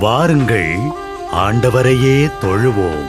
வாருங்கள், ஆண்டவரையே தொழுவோம்.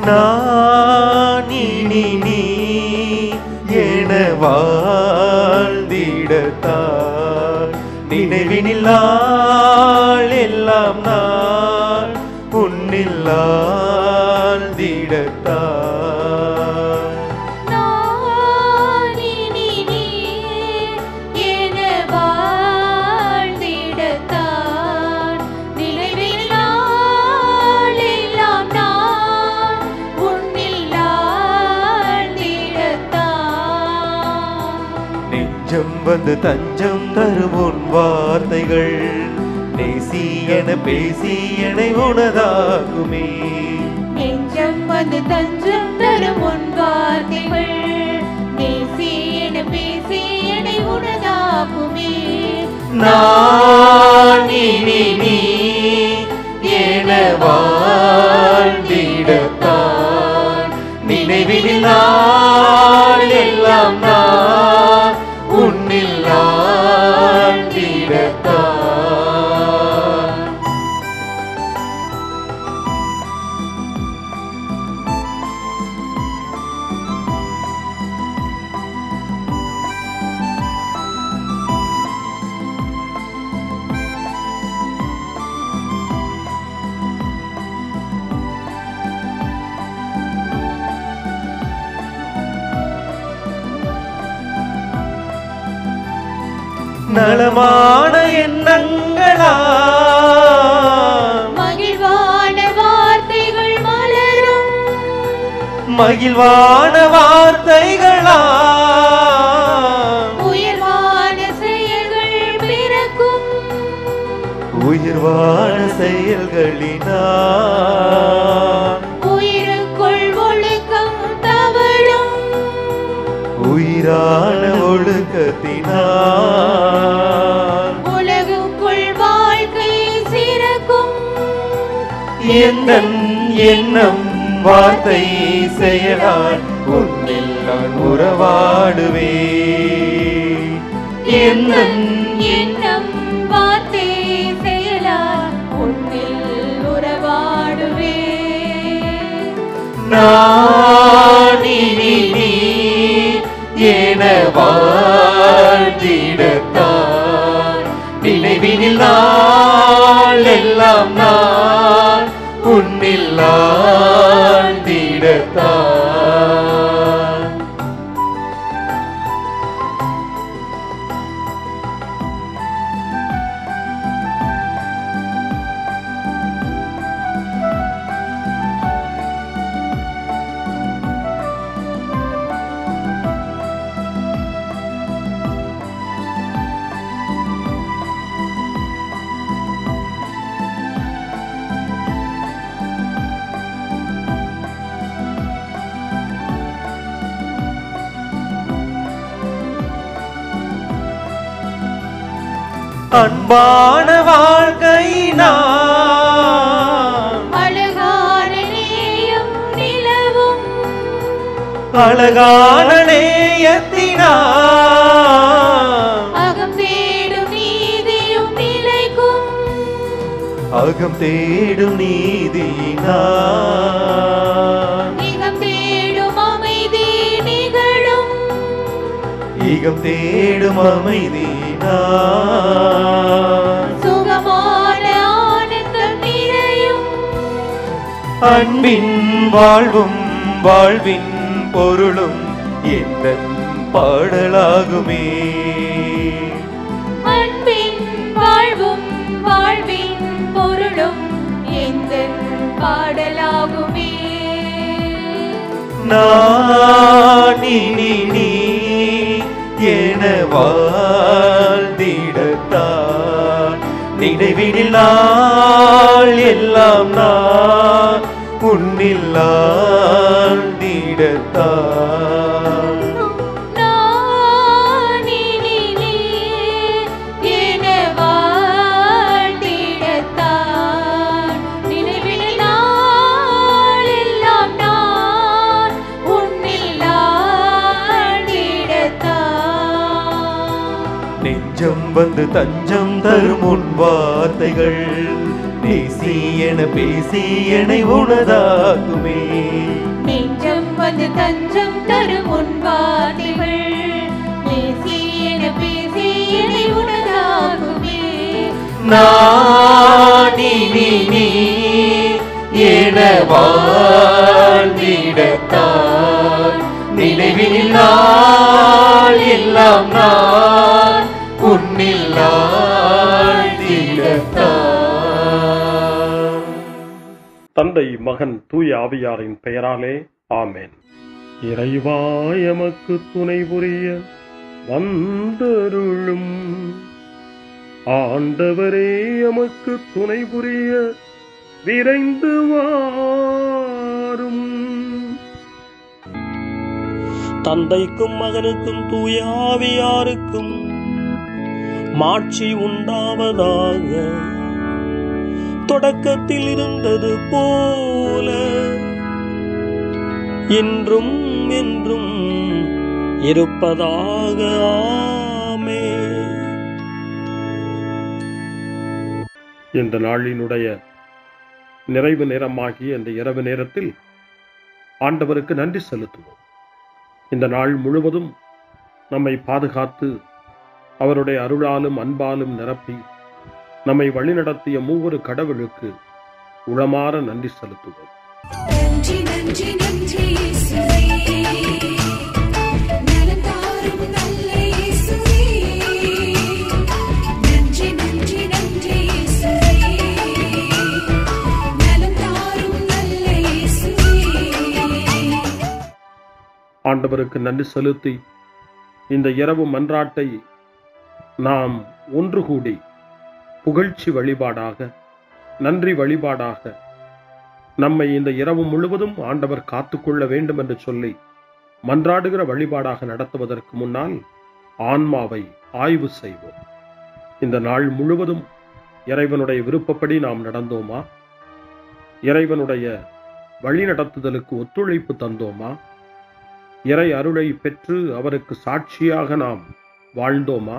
நான் இனி நீ என வாழ்ந்திடத்தான் நினைவினில் நாள் எல்லாம் நான் உன்னில் ஆழ்ந்திடத்தான் வந்து தஞ்சம் தரும் உன் வார்த்தைகள் நேசி என பேசி என்னை உனதாகுமே. நெஞ்சம் வந்து தஞ்சம் தரும் உன் வார்த்தைகள் நேசி என பேசி என்னை உனதாகுமே. நான் இனி நீ என வாழ்ந்திடத்தான் நினைவினில் நாள் எல்லாம் நான் உன்னில் ஆழ்ந்திடத்தான். நலமான எண்ணங்களா மகிழ்வான வார்த்தைகள் மலரும் மகிழ்வான வார்த்தைகளா உயர்வான செயல்கள் பிறக்கும் உயர்வான செயல்களினால் உயிருக்குள் ஒழுக்கம் தவழும் உயிரான ஒழுக்கத்தினால் உலகுக்குள் வாழ்க்கை சிறக்கும் எந்தன் எண்ணம் வார்த்தை செயலால் உன்னில் நான் உறவாடுவேன். எந்தன் எண்ணம் வார்த்தை செயலால் உன்னில் உறவாடுவேன். நான் இனி நீ என வாழ்ந்திடத்தான் நினைவினில் நாள் எல்லாம் நான் உன்னில் ஆழ்ந்திடத்தான். அன்பான வாழ்க்கை நான் அழகான நேயம் நிலவும் அழகான நேயத்தினான் அகம் தேடும் நீதியும் நிலைக்கும் அகம் தேடும் நீதியினான் இகம் தேடும் அமைதி நிகழும் இகம் தேடும் அமைதியினான் சுகமான ஆனந்தம் நிறையும் அன்பின் வாழ்வும் வாழ்வின் பொருளும் எந்த பாடலாகுமே. அன்பின் வாழ்வும் வாழ்வின் பொருளும் எந்தன் பாடலாகுமே. நான் இனி நீ என வாழ்ந்திடத்தான் நினைவினில் நாள் எல்லாம் நான் உன்னில் ஆழ்ந்திடத்தான். நான் இனி நீ என வாழ்ந்திடத்தான் நினைவில் நாள் எல்லாம் நான் உன்னில் ஆழ்ந்திடத்தான். நெஞ்சம் வந்து தஞ்சம் தரும் உன் வார்த்தைகள் பேசி என பேசி என்னை உனதாக்குமே. நெஞ்சம் வந்து தஞ்சம் தரும் உன் வார்த்தைகள் பேசி என பேசி என்னை உனதாகுமே. நான் இனி நீ என வாழ்ந்திடத்தான் நினைவினில் நாள் எல்லாம் நான் உன்னில் ஆழ்ந்திடத்தான். தந்தை மகன் தூய ஆவியாரின் பெயராலே ஆமென். இறைவா எமக்கு துணை புரிய வந்தருளும். ஆண்டவரே எமக்கு துணை புரிய விரைந்து வாரும். தந்தைக்கும் மகனுக்கும் தூய ஆவியாருக்கும் மாட்சி உண்டாவதாக. தொடக்கத்தில் இருந்தது போல இன்றும் என்றும் இருப்பதாக. ஆமென். இந்த நாளினுடைய நிறைவு நேரமாகிய இந்த இரவு நேரத்தில் ஆண்டவருக்கு நன்றி செலுத்துவோம். இந்த நாள் முழுவதும் நம்மை பாதுகாத்து அவருடைய அருளாலும் அன்பாலும் நிரப்பி நம்மை வழிநடத்திய மூவரு கடவுளுக்கு உளமாற நன்றி செலுத்துவோம். நன்றி நன்றி நன்றி இயேசுவே, நலம் தாரும் நல்ல இயேசுவே. நன்றி நன்றி நன்றி இயேசுவே, நலம் தாரும் நல்ல இயேசுவே. ஆண்டவருக்கு நன்றி செலுத்தி இந்த இரவு மன்றாட்டை நாம் ஒன்று கூடி புகழ்ச்சி வழிபாடாக, நன்றி வழிபாடாக நம்மை இந்த இரவு முழுவதும் ஆண்டவர் காத்துக்கொள்ள வேண்டும் என்று சொல்லி மன்றாடுகிற வழிபாடாக நடத்துவதற்கு முன்னால் ஆன்மாவை ஆய்வு செய்வோம். இந்த நாள் முழுவதும் இறைவனுடைய விருப்பப்படி நாம் நடந்தோமா? இறைவனுடைய வழிநடத்துதலுக்கு ஒத்துழைப்பு தந்தோமா? இறை அருளை பெற்று அவருக்கு சாட்சியாக நாம் வாழ்ந்தோமா?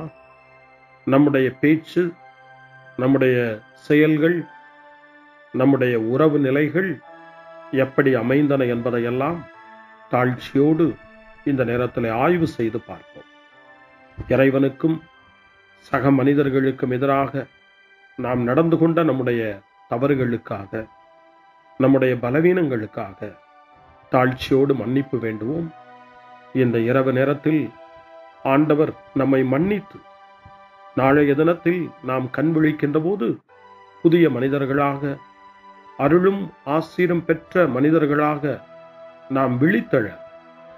நம்முடைய பேச்சு, நம்முடைய செயல்கள், நம்முடைய உறவு நிலைகள் எப்படி அமைந்தன என்பதையெல்லாம் தாழ்ச்சியோடு இந்த நேரத்தில் ஆய்வு செய்து பார்ப்போம். இறைவனுக்கும் சக மனிதர்களுக்கும் எதிராக நாம் நடந்து கொண்ட நம்முடைய தவறுகளுக்காக, நம்முடைய பலவீனங்களுக்காக தாழ்ச்சியோடு மன்னிப்பு வேண்டுவோம். இந்த இரவு நேரத்தில் ஆண்டவர் நம்மை மன்னித்து நாளைய தினத்தில் நாம் கண் விழிக்கின்ற போது புதிய மனிதர்களாக, அருளும் ஆசீரும் பெற்ற மனிதர்களாக நாம் விழித்தெழ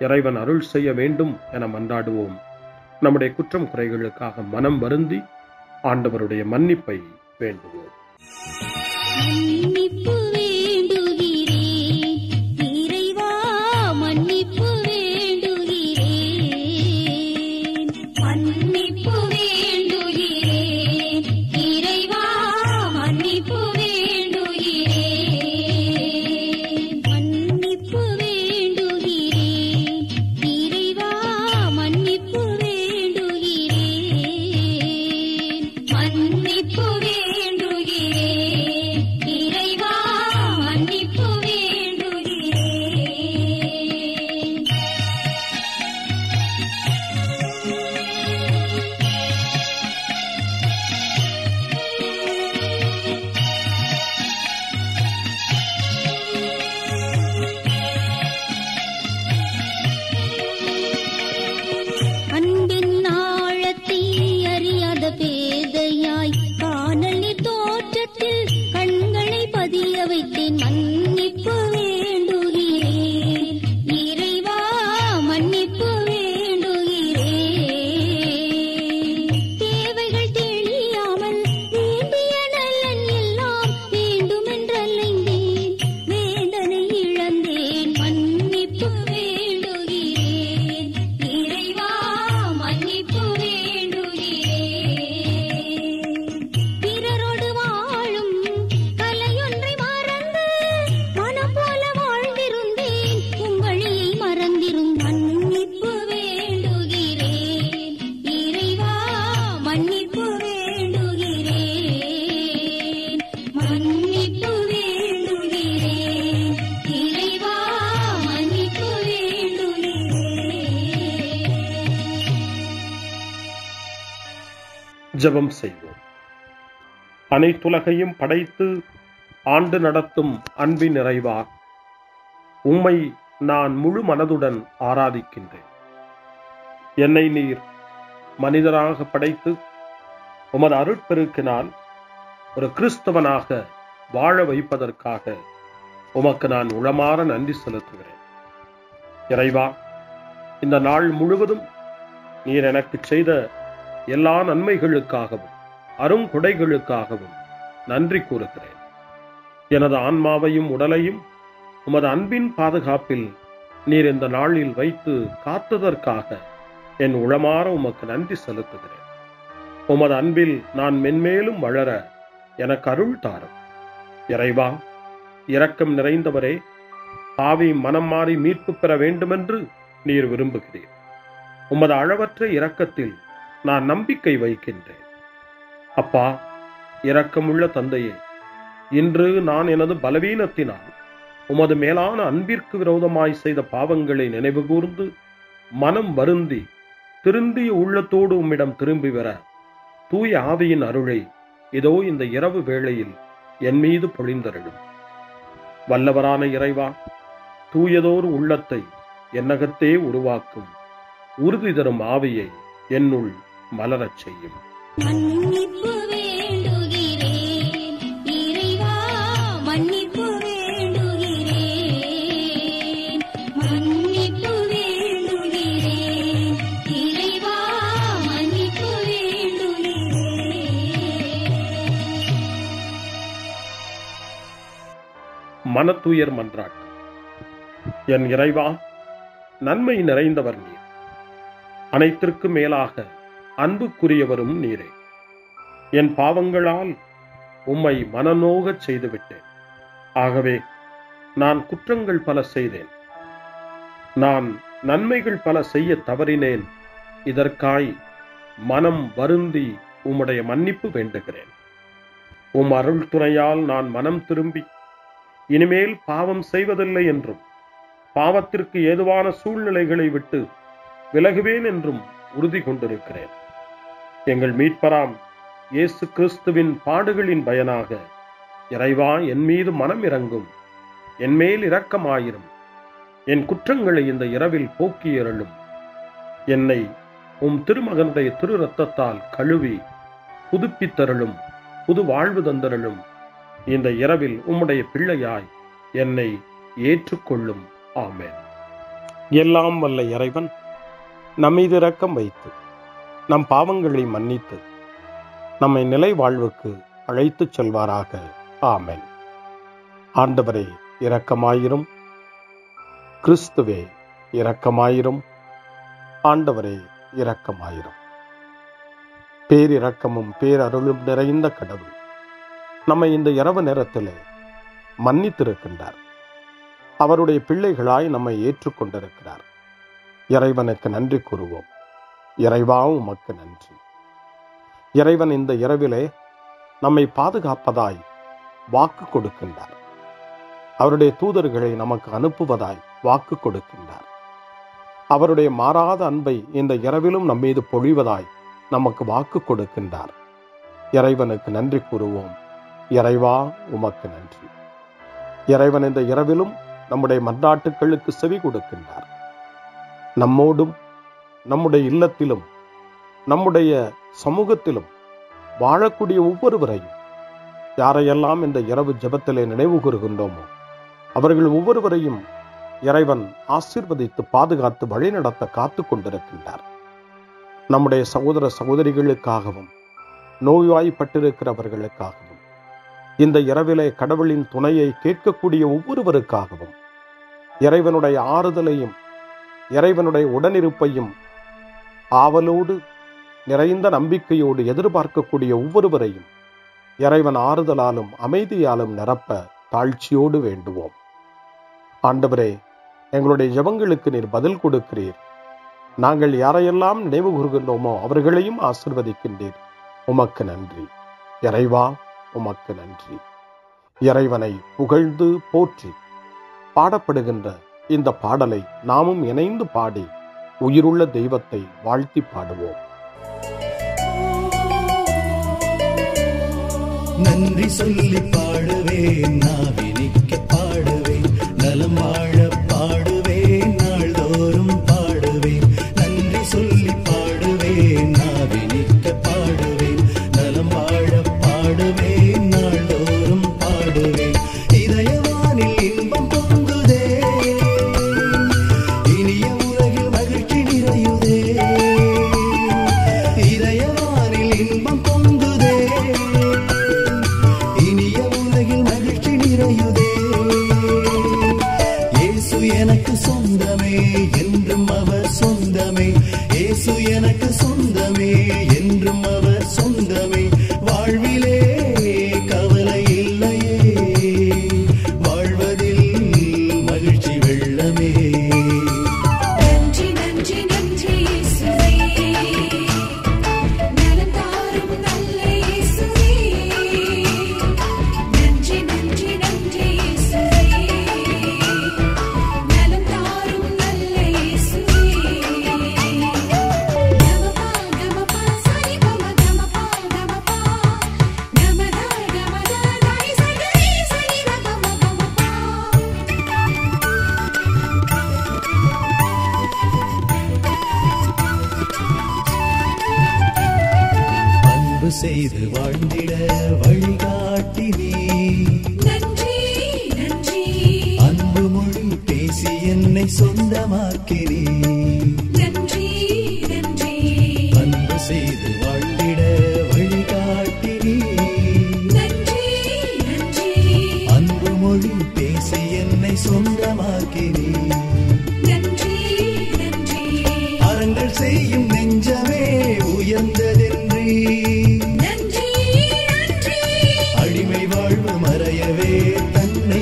இறைவன் அருள் செய்ய வேண்டும் என மன்றாடுவோம். நம்முடைய குற்றம் குறைகளுக்காக மனம் வருந்தி ஆண்டவருடைய மன்னிப்பை வேண்டுவோம். மன்னிப்பு வேண்டுகிறேன் இறைவா, மன்னிப்பு வேண்டுகிறேன். மன்னிப்பு வேண்டுகிறேன் இறைவா, மன்னிப்பு வேண்டுகிறேன். மன்னிப்பு வேண்டுகிறேன் இறைவா, மன்னிப்பு வேண்டுகிறேன். மன்னிப்பு வேண்டுகிறேன் இறைவா, மன்னிப்பு வேண்டுகிறேன். அன்பின் ஆழத்தை அறியாத பேதையாய் காணலி தோற்றத்தில் கண்களை பதிய வைத்தேன். மன்னிப்பு வேண்டுகிறேன் இறைவா, மன்னிப்பு வேண்டுகிறேன். தேவைகள் தெளியாமல் வேண்டிய நலன் எல்லாம் வேண்டுமென்றலைந்தேன், வேதனை இழந்தேன். மன்னிப்பு வேண்டுகிறேன் இறைவா, மன்னிப்பு வேண்டுகிறேன். பிறரோடு வாழும் கலையொன்றை மறந்து மனம் போல வாழ்ந்திருந்தேன், உம் வழியை மறந்திருந்தேன். மன்னிப்பு வேண்டுகிறேன் இறைவா, மன்னிப்பு வேண்டுகிறேன். மன்னிப்பு வேண்டுகிறேன் இறைவா, மன்னிப்பு வேண்டுகிறேன். ஜெபம் செய்வோம். அனைத்துலகையும் படைத்து ஆண்டு நடத்தும் அன்பின் நிறைவா, உம்மை நான் முழு மனதுடன் ஆராதிக்கின்றேன். என்னை நீர் மனிதராக படைத்து உமது அருட்பெருக்கினால் ஒரு கிறிஸ்தவனாக வாழ வைப்பதற்காக உமக்கு நான் உளமாற நன்றி செலுத்துகிறேன். இறைவா, இந்த நாள் முழுவதும் நீர் எனக்கு செய்த எல்லா நன்மைகளுக்காகவும் அருங்கொடைகளுக்காகவும் நன்றி கூறுகிறேன். எனது ஆன்மாவையும் உடலையும் உமது அன்பின் பாதுகாப்பில் நீர் இந்த நாளில் வைத்து காத்ததற்காக என் உளமாற உமக்கு நன்றி செலுத்துகிறேன். உமது அன்பில் நான் மென்மேலும் வளர எனக்கு அருள் தாரும். இறைவா, இரக்கம் நிறைந்தவரே, பாவி மனம் மாறி மீட்பு பெற வேண்டுமென்று நீர் விரும்புகிறீர். உமது அளவற்ற இரக்கத்தில் நான் நம்பிக்கை வைக்கின்றேன். அப்பா, இரக்கமுள்ள தந்தையே, இன்று நான் எனது பலவீனத்தினால் உமது மேலான அன்பிற்கு விரோதமாய் செய்த பாவங்களை நினைவு கூர்ந்து மனம் வருந்தி திருந்திய உள்ளத்தோடு உம்மிடம் திரும்பி வர தூய ஆவியின் அருளை இதோ இந்த இரவு வேளையில் என் மீது பொழிந்தருளும். வல்லவரான இறைவா, தூயதோர் உள்ளத்தை என்னகத்தே உருவாக்கும் உறுதி தரும் ஆவியை என்னுள் மலரச் செய்யும். மன்னிப்பு வேண்டுகிறேன் இறைவா, மன்னிப்பு வேண்டுகிறேன். மன்னிப்பு வேண்டுகிறேன் இறைவா, மன்னிப்பு வேண்டுகிறேன். மனத்துயர் மன்றாட்டு. என் இறைவா, நன்மை நிறைந்தவர் நீர், அனைத்திற்கும் மேலாக அன்புக்குரியவரும் நீரே. என் பாவங்களால் உம்மை மனநோகச் செய்துவிட்டேன். ஆகவே நான் குற்றங்கள் பல செய்தேன், நான் நன்மைகள் பல செய்ய தவறினேன். இதற்காய் மனம் வருந்தி உம்முடைய மன்னிப்பு வேண்டுகிறேன். உம் அருள் துணையால் நான் மனம் திரும்பி இனிமேல் பாவம் செய்வதில்லை என்றும் பாவத்திற்கு ஏதுவான சூழ்நிலைகளை விட்டு விலகுவேன் என்றும் உறுதி கொண்டிருக்கிறேன். எங்கள் மீட்பராம் இயேசு கிறிஸ்துவின் பாடுகளின் பயனாக இறைவா, என் மீது மனம் இறங்கும், என் மேல் இரக்கமாயிரும். என் குற்றங்களை இந்த இரவில் போக்கியருளும். என்னை உம் திருமகனுடைய திரு இரத்தத்தால் கழுவி புதுப்பித்தருளும், புது வாழ்வு தந்தருளும். இந்த இரவில் உம்முடைய பிள்ளையாய் என்னை ஏற்றுக்கொள்ளும். ஆமென். எல்லாம் வல்ல இறைவன் நம்மீது இரக்கம் வைத்து நம் பாவங்களை மன்னித்து நம்மை நிலை வாழ்வுக்கு அழைத்துச் செல்வாராக. ஆமென். ஆண்டவரே இரக்கமாயிரும். கிறிஸ்துவே இரக்கமாயிரும். ஆண்டவரே இரக்கமாயிரும். பேரிரக்கமும் பேரருளும் நிறைந்த கடவுள் நம்மை இந்த இரவு நேரத்திலே மன்னித்திருக்கின்றார். அவருடைய பிள்ளைகளாய் நம்மை ஏற்றுக்கொண்டிருக்கிறார். இறைவனுக்கு நன்றி கூறுவோம். இறைவா, உமக்கு நன்றி. இறைவன் இந்த இரவிலே நம்மை பாதுகாப்பதாய் வாக்கு கொடுக்கின்றார். அவருடைய தூதர்களை நமக்கு அனுப்புவதாய் வாக்கு கொடுக்கின்றார். அவருடைய மாறாத அன்பை இந்த இரவிலும் நம்மீது பொழிவதாய் நமக்கு வாக்கு கொடுக்கின்றார். இறைவனுக்கு நன்றி கூறுவோம். இறைவா, உமக்கு நன்றி. இறைவன் இந்த இரவிலும் நம்முடைய மன்றாட்டுக்களுக்கு செவி கொடுக்கின்றார். நம்மோடும் நம்முடைய இல்லத்திலும் நம்முடைய சமூகத்திலும் வாழக்கூடிய ஒவ்வொருவரையும், யாரையெல்லாம் இந்த இரவு ஜெபத்திலே நினைவு கூறுகின்றோமோ அவர்கள் ஒவ்வொருவரையும் இறைவன் ஆசீர்வதித்து பாதுகாத்து வழிநடத்த காத்து கொண்டிருக்கின்றார். நம்முடைய சகோதர சகோதரிகளுக்காகவும் நோய்வாய்ப்பட்டிருக்கிறவர்களுக்காகவும் இந்த இரவிலே கடவுளின் துணையை கேட்கக்கூடிய ஒவ்வொருவருக்காகவும் இறைவனுடைய ஆறுதலையும் இறைவனுடைய உடனிருப்பையும் ஆவலோடு நிறைந்த நம்பிக்கையோடு எதிர்பார்க்கக்கூடிய ஒவ்வொருவரையும் இறைவன் ஆறுதலாலும் அமைதியாலும் நிரப்ப தாழ்ச்சியோடு வேண்டுவோம். ஆண்டவரே, எங்களுடைய ஜெபங்களுக்கு நீர் பதில் கொடுக்கிறீர். நாங்கள் யாரையெல்லாம் நினைவு கூறுகின்றோமோ அவர்களையும் ஆசீர்வதிக்கின்றீர். உமக்கு நன்றி. இறைவா, உமக்கு நன்றி. இறைவனை புகழ்ந்து போற்றி பாடப்படுகின்ற இந்த பாடலை நாமும் இணைந்து பாடி உயிருள்ள தெய்வத்தை வாழ்த்தி பாடுவோம். நன்றி சொல்லி பாடுவேன், நாவினிக்க பாடுவேன், நலம் வாழ பாடுவேன், நாள்தோறும் பாடுவேன். நன்றி சொல்லி பாடுவேன், நாவினிக்க பாடுவேன், நலம் வாழ பாடுவேன், நாள்தோறும் பாடுவேன். இதயவானில் இன்பம் பொங்குதே, இனிய உலகில் மகிழ்ச்சி நிறையுதே. இதயவானில் இன்பம் பொங்குதே, இனிய உலகில் மகிழ்ச்சி நிறையுதே. இயேசு எனக்கு சொந்தமே, என்றும் அவர் சொந்தமே. இயேசு எனக்கு சொந்தமே, என்றும் அவர் சொந்தமே. வாழ்விலே கவலை இல்லையே, வாழ்வதில் மகிழ்ச்சி வெள்ளமே. நன்றி நன்றி நன்றி இயேசுவே, நலம் தாரும் நல்ல இயேசுவே. நன்றி நன்றி நன்றி இயேசுவே, நலம் தாரும் நல்ல இயேசுவே. கமபா கமபா சரி கமபா கமபா கமதா கமதா தாய் சரி சரி கமபா. அன்பு செய்து வாழ்ந்திட வழிகாட்டி நீ, நன்றி நன்றி அன்பு மொழி பேசி என்னை சொந்தமாக்கி நீ. நன்றி நன்றி அன்பு செய்து வாழ்ந்திட வழிகாட்டி நீ, நன்றி நன்றி அன்பு மொழி பேசி என்னை சொந்தமாக்கி நீ. நன்றி நன்றி அறங்கள் செய்யும் நெஞ்சமே உயர்ந்ததென்றி, நன்றி நன்றி அடிமை வாழ்வு மறையவே தன்னை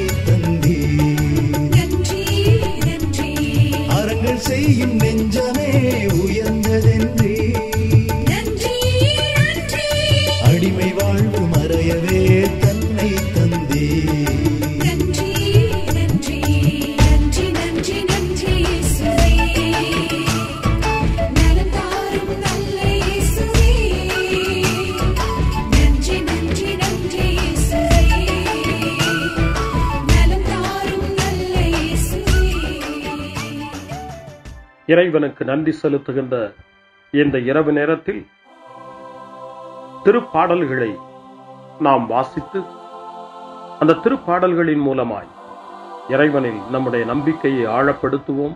இறைவனுக்கு நன்றி செலுத்துகின்ற இந்த இரவு நேரத்தில் திருப்பாடல்களை நாம் வாசித்து அந்த திருப்பாடல்களின் மூலமாய் இறைவனில் நம்முடைய நம்பிக்கையை ஆழப்படுத்துவோம்.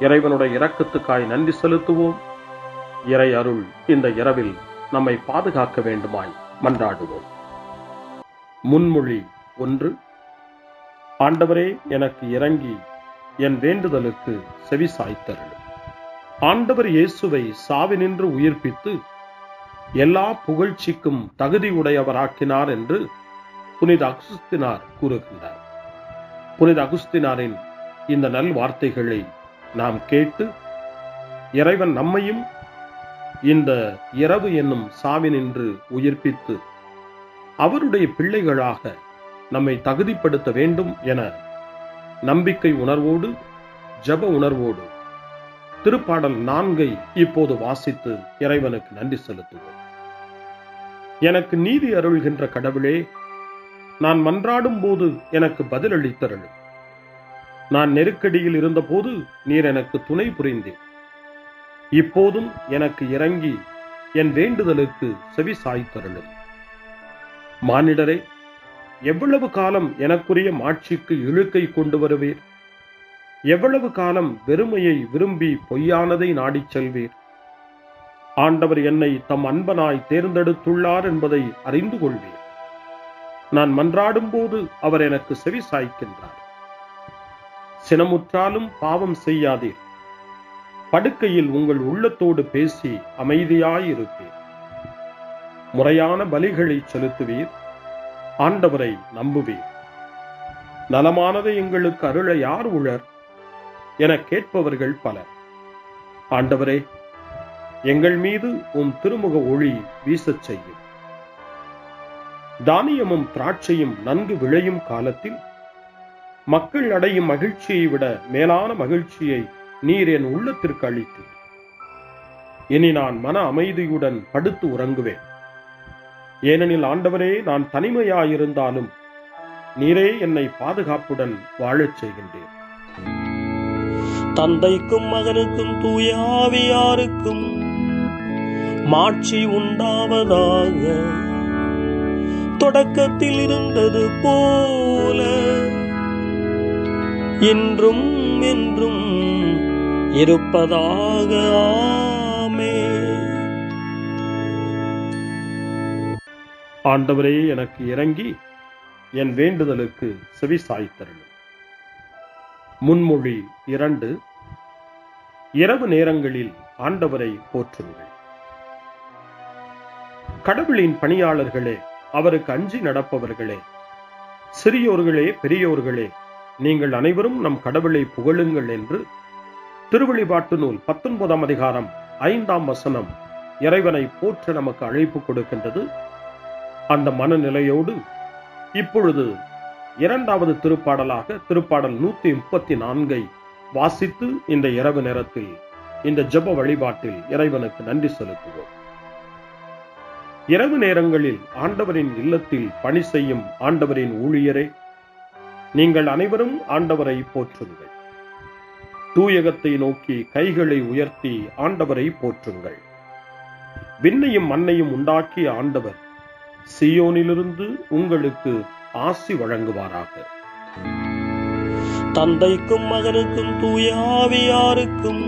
இறைவனுடைய இரக்கத்துக்காய் நன்றி செலுத்துவோம். இறை அருள் இந்த இரவில் நம்மை பாதுகாக்க வேண்டுமாய் மன்றாடுவோம். முன்மொழி 1. ஆண்டவரே, எனக்கு இறங்கி என் வேண்டுதலுக்கு செவி சாய்த்தருளும். ஆண்டவர் இயேசுவை சாவினின்று உயிர்ப்பித்து எல்லா புகழ்ச்சிக்கும் தகுதியுடையவராக்கினார் என்று புனித அகுஸ்தினார் கூறுகின்றார். புனித அகுஸ்தினாரின் இந்த நல் வார்த்தைகளை நாம் கேட்டு இறைவன் நம்மையும் இந்த இரவு என்னும் சாவினின்று உயிர்ப்பித்து அவருடைய பிள்ளைகளாக நம்மை தகுதிப்படுத்த வேண்டும் என நம்பிக்கை உணர்வோடு ஜெப உணர்வோடு திருப்பாடல் 4 இப்போது வாசித்து இறைவனுக்கு நன்றி செலுத்துவோம். எனக்கு நீதி அருள்கின்ற கடவுளே, நான் மன்றாடும் போது எனக்கு பதிலளித்தருளும். நான் நெருக்கடியில் இருந்தபோது நீர் எனக்கு துணை புரிந்தீர். இப்போதும் எனக்கு இறங்கி என் வேண்டுதலுக்கு செவி சாய்த்தருளும். மானிடரே, எவ்வளவு காலம் எனக்குரிய மாட்சிக்கு இழுக்கை கொண்டு வருவீர்? எவ்வளவு காலம் வெறுமையை விரும்பி பொய்யானதை நாடிச் செல்வீர்? ஆண்டவர் என்னை தம் அன்பனாய் தேர்ந்தெடுத்துள்ளார் என்பதை அறிந்து கொள்வீர். நான் மன்றாடும் போது அவர் எனக்கு செவி சாய்க்கின்றார். சினமுற்றாலும் பாவம் செய்யாதீர். படுக்கையில் உங்கள் உள்ளத்தோடு பேசி அமைதியாயிருப்பீர். முறையான பலிகளை செலுத்துவீர். ஆண்டவரை நம்புவீர். நலமானதை எங்களுக்கு அருள யார் உளர் என கேட்பவர்கள் பலர். ஆண்டவரே, எங்கள் மீது உம் திருமுக ஒளி வீசச் செய்யும். தானியமும் திராட்சையும் நன்கு விளையும் காலத்தில் மக்கள் அடையும் மகிழ்ச்சியை விட மேலான மகிழ்ச்சியை நீர் என் உள்ளத்திற்கு அளித்தீர். இனி நான் மன அமைதியுடன் படுத்து உறங்குவேன். ஏனெனில் ஆண்டவரே, நான் தனிமையாயிருந்தாலும் நீரே என்னை பாதுகாப்புடன் வாழச் செய்கின்றேன். தந்தைக்கும் மகனுக்கும் தூய ஆவியாருக்கும் மாட்சி உண்டாவதாக. தொடக்கத்தில் இருந்தது போல இன்றும் என்றும் இருப்பதாக. ஆமென். ஆண்டவரே, எனக்கு இறங்கி என் வேண்டுதலுக்கு செவி சாய்த்தருளும். முன்மொழி 2. இரவு நேரங்களில் ஆண்டவரை போற்றுங்கள். கடவுளின் பணியாளர்களே, அவருக்கு அஞ்சி நடப்பவர்களே, சிறியோர்களே பெரியோர்களே, நீங்கள் அனைவரும் நம் கடவுளை புகழுங்கள் என்று திருவெளிப்பாட்டு நூல் 19ஆம் அதிகாரம் 5ஆம் வசனம் இறைவனை போற்ற நமக்கு அழைப்பு கொடுக்கின்றது. அந்த மனநிலையோடு இப்பொழுது 2வது திருப்பாடலாக திருப்பாடல் 134 வாசித்து இந்த இரவு நேரத்தில் இந்த ஜெப வழிபாட்டில் இறைவனுக்கு நன்றி செலுத்துவோம். இரவு நேரங்களில் ஆண்டவரின் இல்லத்தில் பணி செய்யும் ஆண்டவரின் ஊழியரே, நீங்கள் அனைவரும் ஆண்டவரை போற்றுங்கள். தூயகத்தை நோக்கி கைகளை உயர்த்தி ஆண்டவரை போற்றுங்கள். விண்ணையும் மண்ணையும் உண்டாக்கிய ஆண்டவர் சீயோனிலிருந்து உங்களுக்கு ஆசி வழங்குவாராக. தந்தைக்கும் மகனுக்கும் தூய ஆவியாருக்கும்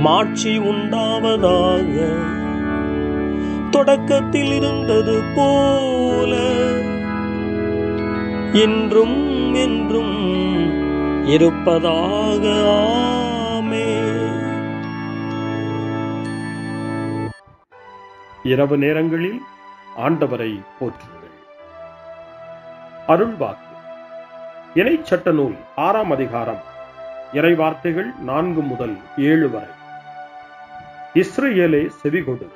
மாட்சி உண்டாவதாக. தொடக்கத்தில் இருந்தது போல இன்றும் என்றும் இருப்பதாக. ஆமென். இரவு நேரங்களில் ஆண்டவரை போற்றுங்கள். அருள்வாக்கு இணைச்சட்ட நூல் 6ஆம் அதிகாரம் இறைவார்த்தைகள் 4 முதல் 7 வரை. இஸ்ரவேலே, செவிகொடு.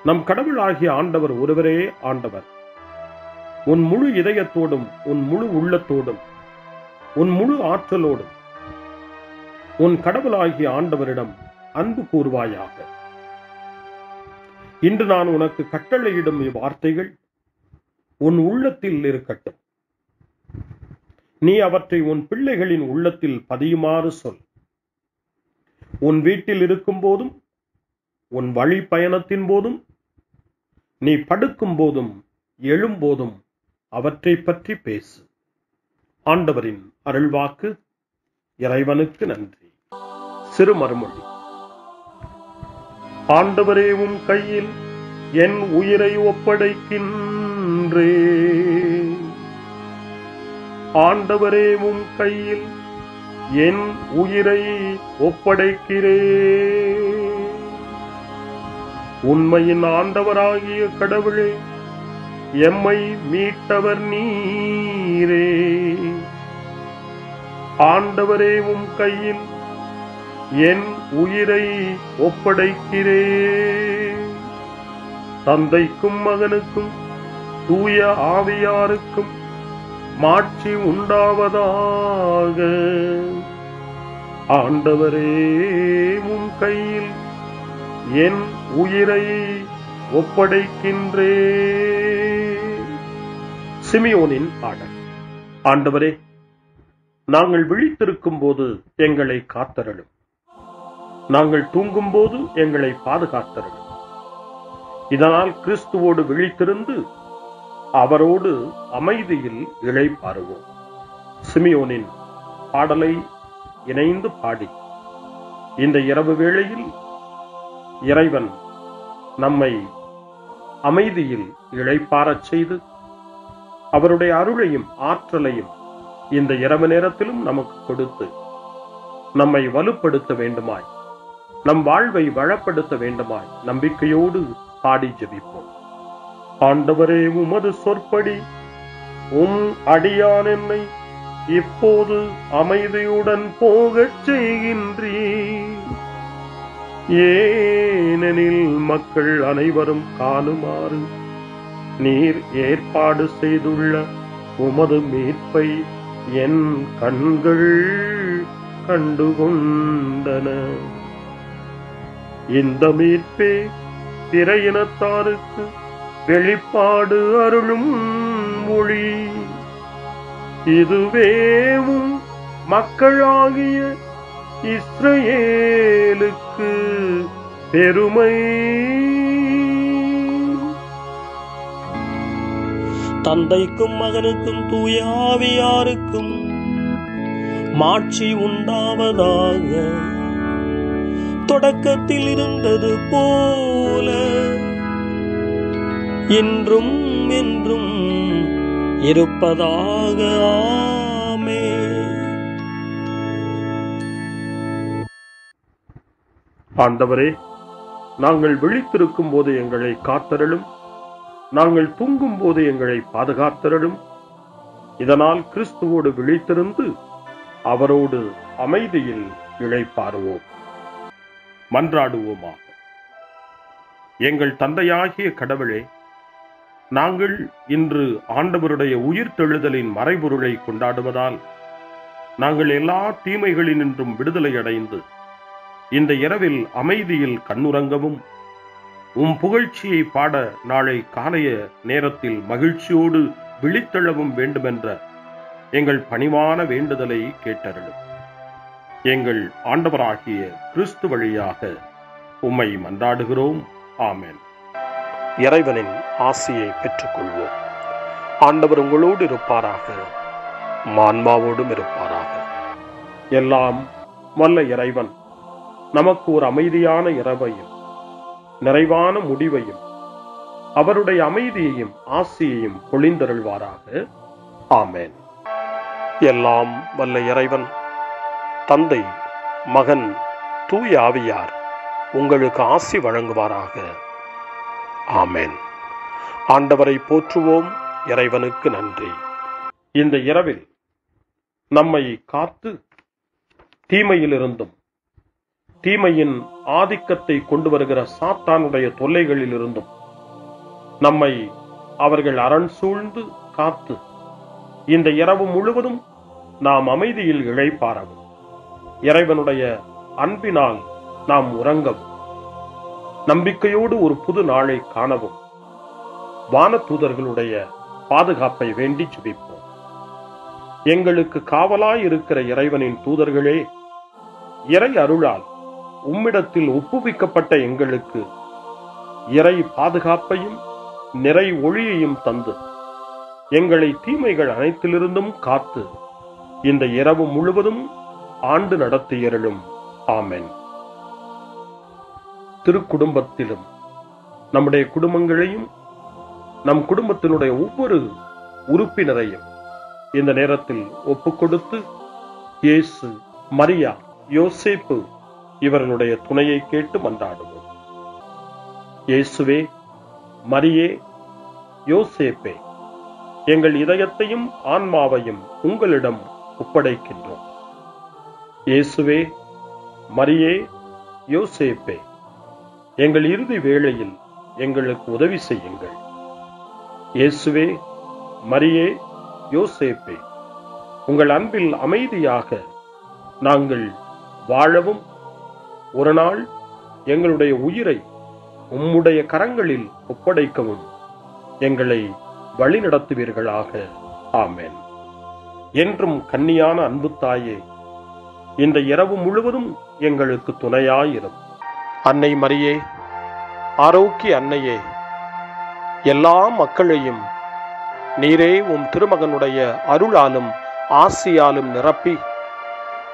நம் கடவுளாகிய ஆண்டவர் ஒருவரே ஆண்டவர். உன் முழு இதயத்தோடும் உன் முழு உள்ளத்தோடும் உன் முழு ஆற்றலோடும் உன் கடவுளாகிய ஆண்டவரிடம் அன்பு கூர்வாயாக. இன்று நான் உனக்கு கட்டளையிடும் இவ்வார்த்தைகள் உன் உள்ளத்தில் இருக்கட்டும். நீ அவற்றை உன் பிள்ளைகளின் உள்ளத்தில் பதியுமாறு சொல். உன் வீட்டில் இருக்கும் போதும், உன் வழி பயணத்தின் போதும், நீ படுக்கும் போதும் எழும்போதும் அவற்றை பற்றி பேசு. ஆண்டவரின் அருள்வாக்கு. இறைவனுக்கு நன்றி. சிறு மறுமொழி. ஆண்டவரே, உம் கையில் என் உயிரை ஒப்படைக்கின்றேன். ஆண்டவரே, உம் கையில் என் உயிரை ஒப்படைக்கிறேன். உண்மையின் ஆண்டவராகிய கடவுளே, எம்மை மீட்டவர் நீரே. ஆண்டவரே, உம் கையில் என் உயிரை ஒப்படைக்கிறேன். தந்தைக்கும் மகனுக்கும் தூய ஆவியாருக்கும் மாட்சி உண்டாவதாக. ஆண்டவரே, உம் கையில் என் உயிரை ஒப்படைக்கின்றேன். சிமியோனின் பாடல். ஆண்டவரே, நாங்கள் விழித்திருக்கும் போது எங்களை காத்தருளும். நாங்கள் தூங்கும் போது எங்களை பாதுகாத்தருளும். இதனால் கிறிஸ்துவோடு விழித்திருந்து அவரோடு அமைதியில் இளைப்பாறுவோம். சிமியோனின் பாடலை இணைந்து பாடி இந்த இரவு வேளையில் இறைவன் நம்மை அமைதியில் இளைப்பாறச் செய்து அவருடைய அருளையும் ஆற்றலையும் இந்த இரவு நேரத்திலும் நமக்கு கொடுத்து நம்மை வலுப்படுத்த வேண்டுமாய், நம் வாழ்வை வளப்படுத்த வேண்டுமாய் நம்பிக்கையோடு பாடி ஜெபிப்போம். ஆண்டவரே, உமது சொற்படி உம் அடியான் என்னை இப்போது அமைதியுடன் போகச் செய்கின்றீர். ஏனெனில் மக்கள் அனைவரும் காணுமாறு நீர் ஏற்பாடு செய்துள்ள உமது மீட்பை என் கண்கள் கண்டுகொண்டன. இந்த மீட்பே பிற இனத்தாருக்கு வெளிப்பாடு அருளும் மொழி. இதுவேவும் மக்களாகிய இஸ்ரவேலுக்கு பெருமை. தந்தைக்கும் மகனுக்கும் தூய ஆவியாருக்கும் மாட்சி உண்டாவதாக. தொடக்கத்தில் இருந்தது போல இன்றும் என்றும் இருப்பதாக. ஆமென். ஆண்டவரே, நாங்கள் விழித்திருக்கும் போது எங்களை காத்தருளும். நாங்கள் தூங்கும் போது எங்களை பாதுகாத்தருளும். இதனால் கிறிஸ்துவோடு விழித்திருந்து அவரோடு அமைதியில் இளைப்பாறுவோம். மன்றாடுவோமாக. எங்கள் தந்தையாகிய கடவுளே, நாங்கள் இன்று ஆண்டவருடைய உயிர்த்தெழுதலின் மறைபொருளை கொண்டாடுவதால் நாங்கள் எல்லா தீமைகளினின்றும் விடுதலை அடைந்து இந்த இரவில் அமைதியில் கண்ணுறங்கவும் உம் புகழ்ச்சியை பாட நாளை காலைய நேரத்தில் மகிழ்ச்சியோடு விழித்தெழவும் வேண்டுமென்ற எங்கள் பணிவான வேண்டுதலை கேட்டருளும். எங்கள் ஆண்டவராகிய கிறிஸ்து வழியாக உம்மை மன்றாடுகிறோம். ஆமென். இறைவனின் ஆசியை பெற்றுக்கொள்வோம். ஆண்டவர் உங்களோடு இருப்பாராக, ஆன்மாவோடும் இருப்பாராக. எல்லாம் வல்ல இறைவன் நமக்கு ஒரு அமைதியான இரவையும் நிறைவான முடிவையும் அவருடைய அமைதியையும் ஆசியையும் பொழிந்தருள்வாராக. ஆமென். எல்லாம் வல்ல இறைவன் தந்தை, மகன், தூய ஆவியார் உங்களுக்கு ஆசி வழங்குவாராக. ஆமென். ஆண்டவரை போற்றுவோம். இறைவனுக்கு நன்றி. இந்த இரவில் நம்மை காத்து தீமையிலிருந்தும் தீமையின் ஆதிக்கத்தை கொண்டு வருகிற சாத்தானுடைய தொல்லைகளிலிருந்தும் நம்மை அவர்கள் அரண் சூழ்ந்து காத்து இந்த இரவு முழுவதும் நாம் அமைதியில் இளைப்பாறவும், இறைவனுடைய அன்பினால் நாம் உறங்கவும், நம்பிக்கையோடு ஒரு புது நாளை காணவும் வானதூதர்களுடைய பாதுகாப்பை வேண்டி ஜெபிப்போம். எங்களுக்கு காவலாய் இருக்கிற இறைவனின் தூதர்களே, இறை அருளால் உம்மிடத்தில் ஒப்புவிக்கப்பட்ட எங்களுக்கு இறை பாதுகாப்பையும் நிறை ஒளியையும் தந்து எங்களை தீமைகள் அனைத்திலிருந்தும் காத்து இந்த இரவு முழுவதும் ஆண்டு நடத்தியருளும். ஆமென். திருக்குடும்பத்திலும் நம்முடைய குடும்பங்களையும் நம் குடும்பத்தினுடைய ஒவ்வொரு உறுப்பினரையும் இந்த நேரத்தில் ஒப்புக்கொடுத்து இயேசு, மரியா, யோசேப்பு இவர்களுடைய துணையை கேட்டு மன்றாடுவோம். இயேசுவே, மரியே, யோசேப்பே, எங்கள் இதயத்தையும் ஆன்மாவையும் உங்களிடம் ஒப்படைக்கின்றோம். இயேசுவே, மரியே, யோசேப்பே, எங்கள் இறுதி வேளையில் எங்களுக்கு உதவி செய்யுங்கள். இயேசுவே, மரியே, யோசேப்பே, உங்கள் அன்பில் அமைதியாக நாங்கள் வாழவும் ஒரு நாள் எங்களுடைய உயிரை உம்முடைய கரங்களில் ஒப்படைக்கவும் எங்களை வழிநடத்துவீர்களாக. ஆமென். என்றும் கன்னியான அன்பு தாயே, இந்த இரவு முழுவதும் எங்களுக்கு துணையாயிரும். அன்னை மரியே, ஆரோக்கிய அன்னையே, எல்லா மக்களையும் நீரே உம் திருமகனுடைய அருளாலும் ஆசியாலும் நிரப்பி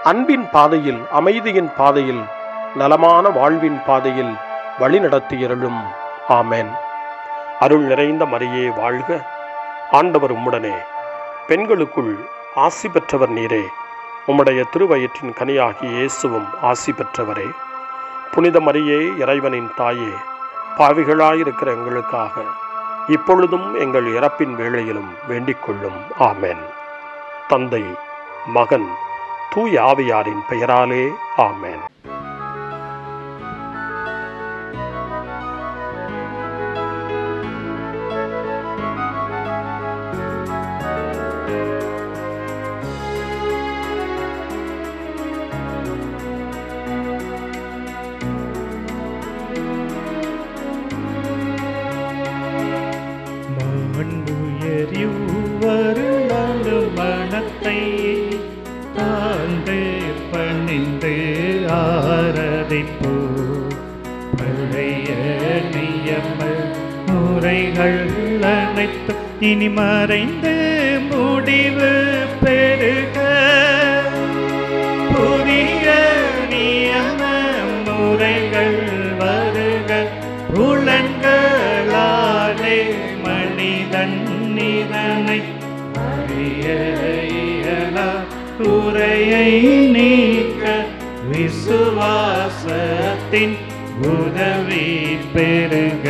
அன்பின் பாதையில், அமைதியின் பாதையில், நலமான வாழ்வின் பாதையில் வழிநடத்தியருளும். ஆமென். அருள் நிறைந்த மரியே வாழ்க, ஆண்டவர் உம்முடனே, பெண்களுக்குள் ஆசி பெற்றவர் நீரே, உம்முடைய திருவயிற்றின் கனியாகிய இயேசுவும் ஆசி பெற்றவரே. புனித மரியே, இறைவனின் தாயே, பாவிகளாயிருக்கிற எங்களுக்காக இப்பொழுதும் எங்கள் இறப்பின் வேளையிலும் வேண்டிக் கொள்ளும். ஆமென். தந்தை, மகன், தூய ஆவியாரின் பெயராலே. ஆமென். மனத்தை தாழ்ந்து பணிந்து ஆராதிப்போ, பழைய நியம முறைகள் அனைத்து இனி மறைந்து முடிவு பெறுக. புதிய நியம முறைகள் வருக. புலன்களாலே மனிதன் இதனை அறிய இயலா. குறையை நீக்க விசுவாசத்தின் உதவி பெறுக.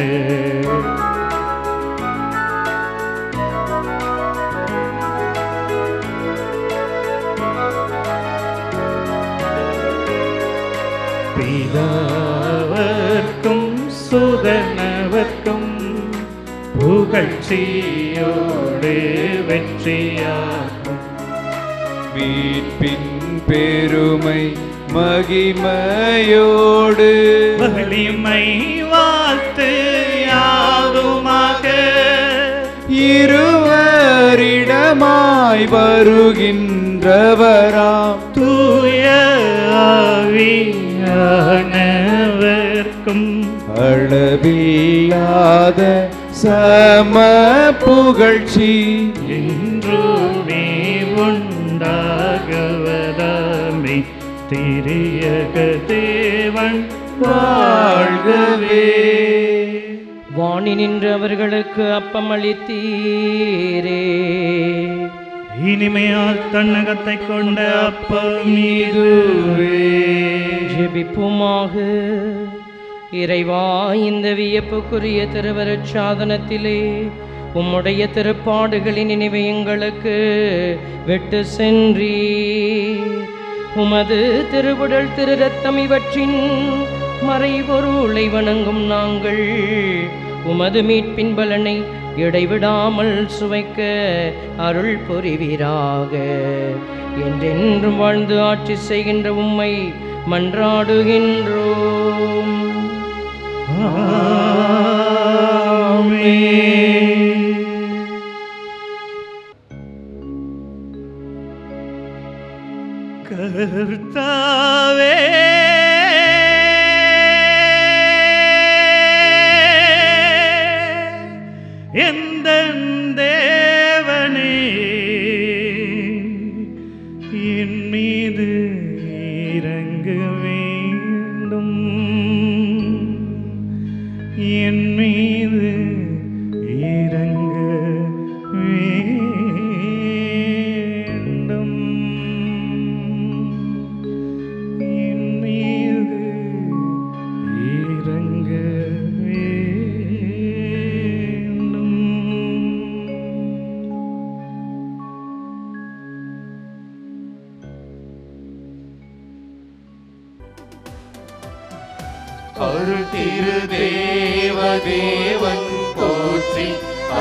பிதாவர்க்கும் சுதனவர்க்கும் புகழ்ச்சியோடு வெற்றியாகும். மீட்பின் பெருமை மகிமையோடு வலிமை வாழ்த்து யாதுமாக. இருவரிடமாய் வருகின்றவராம் தூய ஆவியானவர்க்கும் அளவில்லாத சம புகழ்ச்சி என்றுமே உண்டாகவதாமே. திரியக தேவன் வாழ்கவே. வாணி நின்று அவர்களுக்கு அப்பம் அளித்தீரே. இனிமையால் தன்னகத்தை கொண்ட அப்பம் இதுவே. ஜெபிப்புமாக. இறைவா, இந்த வியப்புக்குரிய திருவருட் சாதனத்திலே உம்முடைய திருப்பாடுகளின் நினைவை எங்களுக்கு விட்டு சென்றீர். உமது திருவுடல் திரு ரத்தம் இவற்றின் மறைபொருளை வணங்கும் நாங்கள் உமது மீட்பின் பலனை இடைவிடாமல் சுவைக்க அருள் புரிவீராக. என்றென்றும் வாழ்ந்து ஆட்சி செய்கின்ற உம்மை மன்றாடுகின்றோம். கர்த்தாவே, எந்தன் தேவனே என் மீது இறங்க வேண்டும், என் மீது இறங்க வேண்டும், என் மீது இறங்க வேண்டும். அருள் திரு தேவன் போற்றி,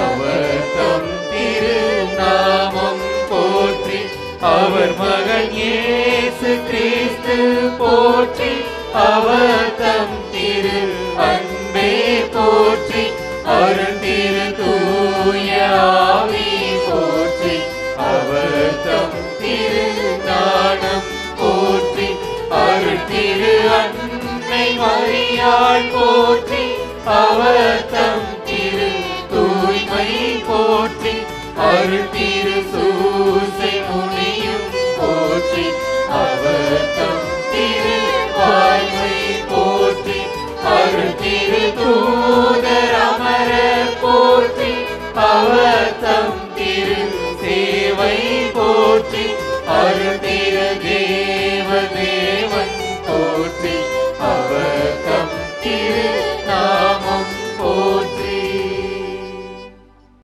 அவர் தம் திரு நாமம் போற்றி, அவர் மகன் இயேசு கிறிஸ்து போற்றி, அவர் தம் திரு அன்பே போற்றி, அருள் திரு தூய ஆவி போற்றி, அவர் தம் திரு ஞானம் போற்றி, அருள் திரு அன்னை மரியாள் போற்றி, அவர் தம்